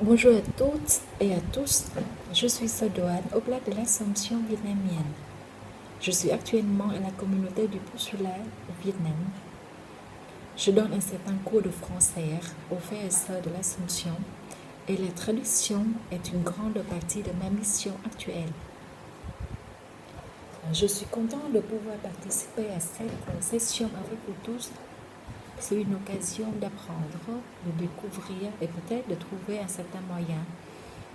Bonjour à toutes et à tous, je suis Sodoane, Oblate de l'Assomption vietnamienne. Je suis actuellement à la communauté du Poussoula au Vietnam. Je donne un certain cours de français aux frères et sœurs de l'Assomption et la traduction est une grande partie de ma mission actuelle. Je suis content de pouvoir participer à cette session avec vous tous. C'est une occasion d'apprendre, de découvrir et peut-être de trouver un certain moyen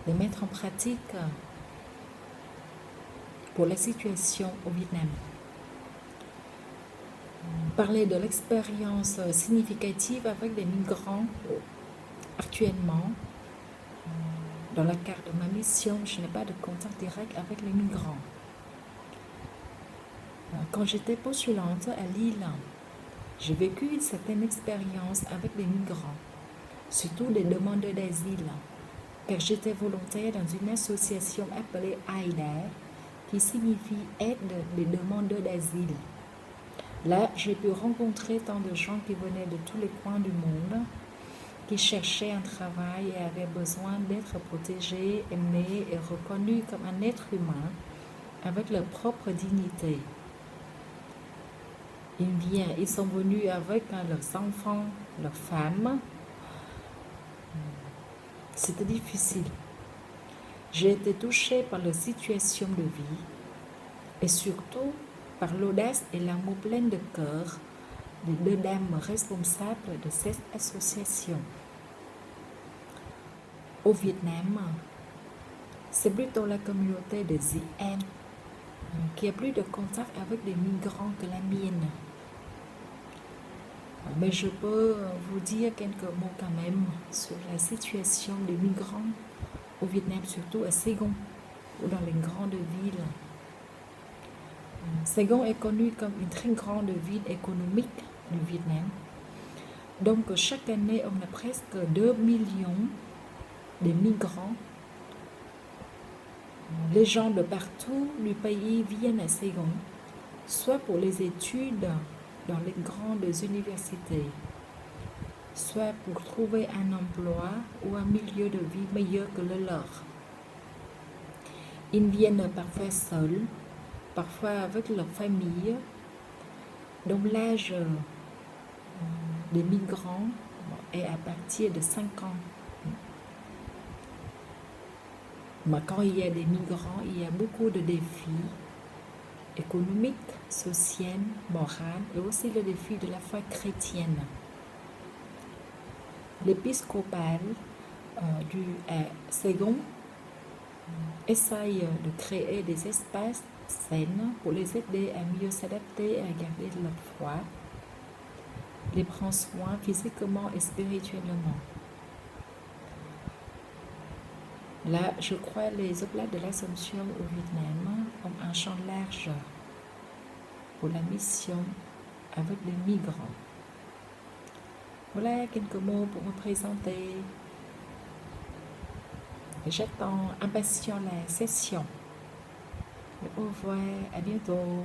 de mettre en pratique pour la situation au Vietnam. Parler de l'expérience significative avec des migrants actuellement. Dans le cadre de ma mission, je n'ai pas de contact direct avec les migrants. Quand j'étais postulante à Lille, j'ai vécu une certaine expérience avec des migrants, surtout des demandeurs d'asile, car j'étais volontaire dans une association appelée AIDA, qui signifie Aide des demandeurs d'asile. Là, j'ai pu rencontrer tant de gens qui venaient de tous les coins du monde, qui cherchaient un travail et avaient besoin d'être protégés, aimés et reconnus comme un être humain avec leur propre dignité. Ils sont venus avec leurs enfants, leurs femmes. C'était difficile. J'ai été touchée par leur situation de vie et surtout par l'audace et l'amour plein de cœur des deux dames responsables de cette association. Au Vietnam, c'est plutôt la communauté de ZN qui a plus de contact avec les migrants que la mienne. Mais je peux vous dire quelques mots quand même sur la situation des migrants au Vietnam, surtout à Saigon ou dans les grandes villes. Saigon est connue comme une très grande ville économique du Vietnam. Donc chaque année, on a presque 2 millions de migrants. Les gens de partout du pays viennent à Saigon, soit pour les études dans les grandes universités, soit pour trouver un emploi ou un milieu de vie meilleur que le leur. Ils viennent parfois seuls, parfois avec leur famille. Donc l'âge des migrants est à partir de 5 ans. Mais quand il y a des migrants, il y a beaucoup de défis économiques, sociaux, moraux et aussi le défi de la foi chrétienne. L'épiscopat du Saigon essaye de créer des espaces sains pour les aider à mieux s'adapter et à garder leur foi, les prendre soin physiquement et spirituellement. Là, je crois les Oblates de l'Assomption au Vietnam ont un champ large pour la mission avec les migrants. Voilà quelques mots pour me présenter. J'attends impatient la session. Au revoir, à bientôt.